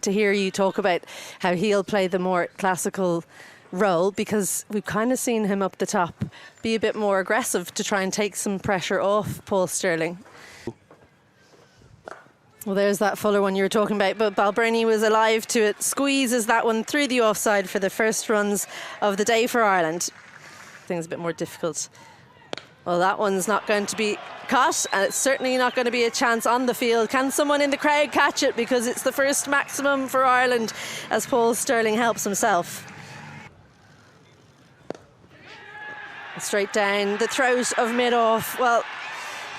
To hear you talk about how he'll play the more classical role, because we've kind of seen him up the top be a bit more aggressive to try and take some pressure off Paul Stirling. Well, there's that Fuller one you were talking about, but Balbirnie was alive to it. Squeezes that one through the offside for the first runs of the day for Ireland. Things a bit more difficult. Well, that one's not going to be caught, and it's certainly not going to be a chance on the field. Can someone in the crowd catch it? Because it's the first maximum for Ireland as Paul Stirling helps himself. Straight down the throat of mid-off. Well,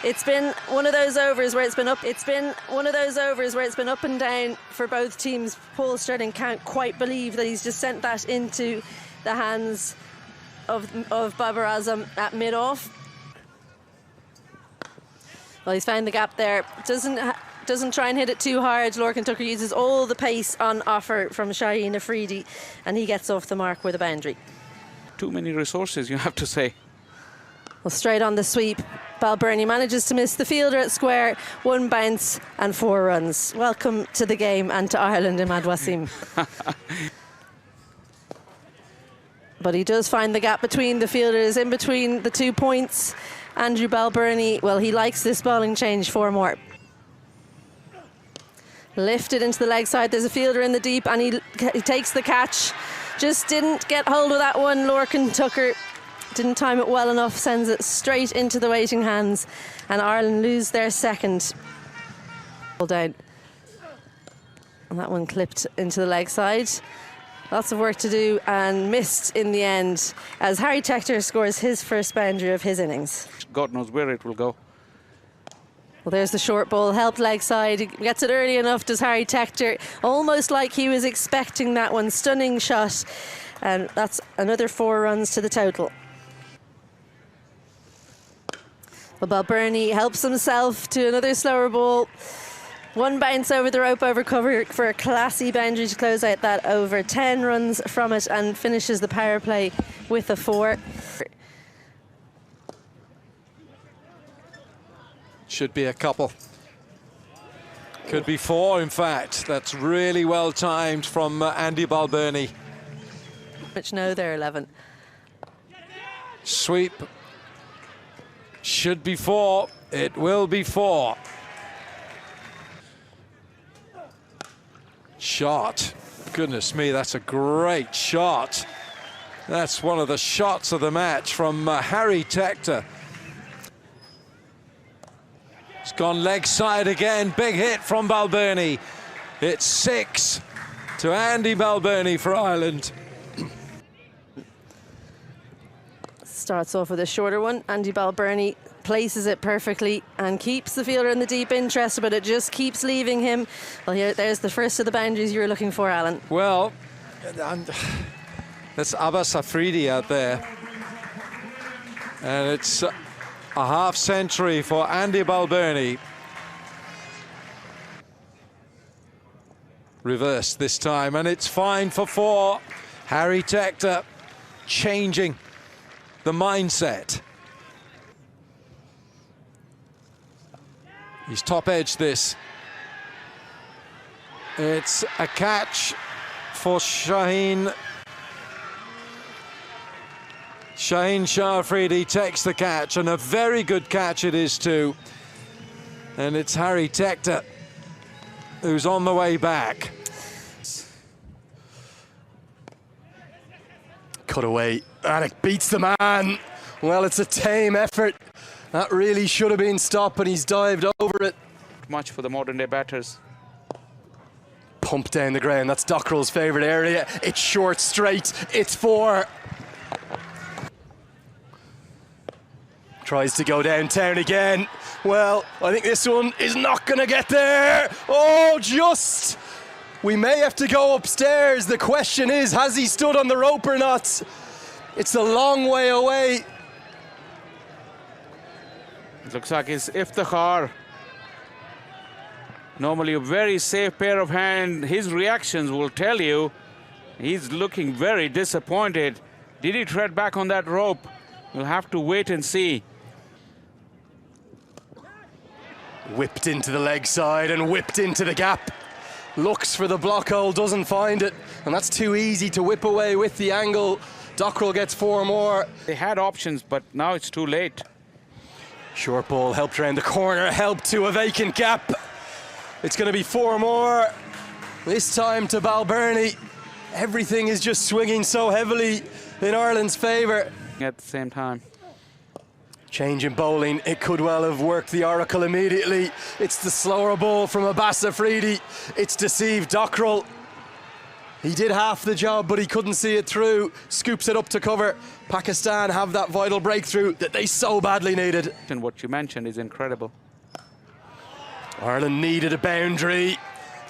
it's been one of those overs where it's been up. It's been one of those overs where it's been up and down for both teams. Paul Stirling can't quite believe that he's just sent that into the hands of Babar Azam at mid-off. Well, he's found the gap there. Doesn't try and hit it too hard. Lorcan Tucker uses all the pace on offer from Shaheen Afridi, and he gets off the mark with a boundary. Too many resources, you have to say. Well, straight on the sweep, Balbirnie manages to miss the fielder at square. 1 bounce and 4 runs. Welcome to the game and to Ireland, Imad Wasim. But he does find the gap between the fielders, in between the 2 points. Andrew Balbirnie, well, he likes this bowling change 4 more. Lifted into the leg side. There's a fielder in the deep, and he takes the catch. Just didn't get hold of that one. Lorcan Tucker didn't time it well enough, sends it straight into the waiting hands, and Ireland lose their second. Down. And that one clipped into the leg side. Lots of work to do, and missed in the end as Harry Tector scores his first boundary of his innings. God knows where it will go. Well, there's the short ball, helped leg side. He gets it early enough, does Harry Tector, almost like he was expecting that one. Stunning shot, and that's another 4 runs to the total. Well, Balbirnie helps himself to another slower ball. 1 bounce over the rope over cover for a classy boundary to close out that over. 10 runs from it, and finishes the power play with a 4. Should be a couple. Could be 4, in fact. That's really well timed from Andy Balbirnie. Which no, they're 11. Sweep. Should be 4. It will be 4. Shot. Goodness me, that's a great shot. That's one of the shots of the match from Harry Tector. It's gone leg side again. Big hit from Balbirnie. It's 6 to Andy Balbirnie for Ireland. Starts off with a shorter one. Andy Balbirnie places it perfectly and keeps the fielder in the deep interest, but it just keeps leaving him. Well, there's the first of the boundaries you were looking for, Alan. Well, that's Abbas Afridi out there. And it's a half century for Andy Balbirnie. Reversed this time, and it's fine for 4. Harry Tector changing the mindset. He's top edged this. It's a catch for Shaheen. Shaheen Shah Afridi takes the catch, and a very good catch it is too. And it's Harry Tector who's on the way back. Cut away, and it beats the man. Well, it's a tame effort. That really should have been stopped, and he's dived over it. Much for the modern day batters. Pump down the ground, that's Dockrell's favourite area. It's short straight, it's 4. Tries to go downtown again. Well, I think this one is not going to get there. Oh, just. We may have to go upstairs. The question is, has he stood on the rope or not? It's a long way away. It looks like it's Iftikhar. Normally a very safe pair of hands. His reactions will tell you he's looking very disappointed. Did he tread back on that rope? We'll have to wait and see. Whipped into the leg side and whipped into the gap. Looks for the block hole, doesn't find it, and that's too easy to whip away with the angle. Dockrell gets 4 more. They had options, but now it's too late. Short ball helped around the corner, helped to a vacant gap. It's going to be 4 more. This time to Balbirnie. Everything is just swinging so heavily in Ireland's favour. At the same time. Change in bowling, it could well have worked the oracle immediately. It's the slower ball from Abbas Afridi. It's deceived Dockrell. He did half the job, but he couldn't see it through. Scoops it up to cover. Pakistan have that vital breakthrough that they so badly needed. And what you mentioned is incredible. Ireland needed a boundary,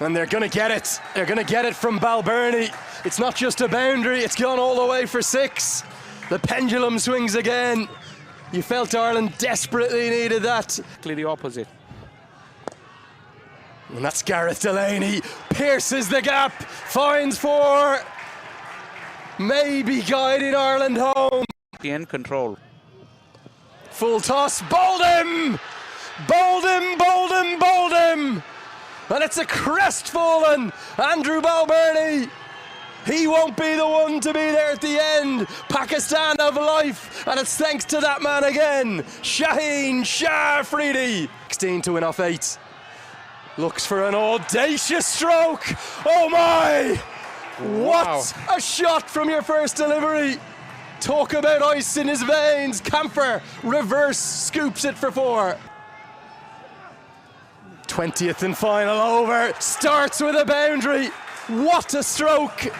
and they're going to get it. They're going to get it from Balbirnie. It's not just a boundary, it's gone all the way for 6. The pendulum swings again. You felt Ireland desperately needed that. Exactly the opposite. And that's Gareth Delaney. Pierces the gap, finds 4. Maybe guiding Ireland home. The end control. Full toss, bowled him! Bowled him, bowled him, bowled him! And it's a crestfallen Andrew Balbirnie. He won't be the one to be there at the end. Pakistan have life, and it's thanks to that man again, Shaheen Shah Afridi. 16 to win off 8. Looks for an audacious stroke. Oh my! Wow. What a shot from your first delivery. Talk about ice in his veins. Camphor reverse scoops it for 4. 20th and final over. Starts with a boundary. What a stroke.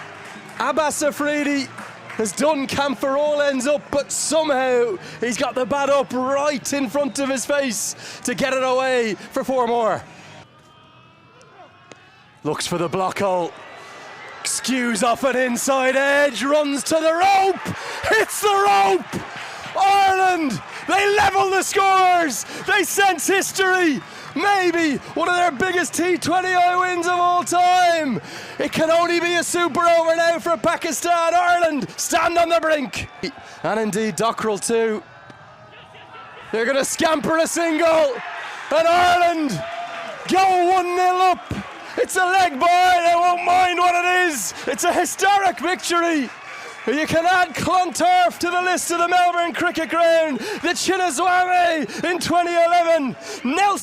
Abbas Afridi has done Camphor all ends up, but somehow he's got the bat up right in front of his face to get it away for 4 more. Looks for the block hole. Skews off an inside edge, runs to the rope, hits the rope! Ireland, they level the scores! They sense history! Maybe one of their biggest T20 wins of all time. It can only be a super over now for Pakistan. Ireland stand on the brink. And indeed Dockrell too. They're going to scamper a single. And Ireland go 1-0 up. It's a leg bye, they won't mind what it is. It's a historic victory. You can add Clontarf to the list of the Melbourne Cricket Ground. The Chinnaswamy in 2011. Nelson.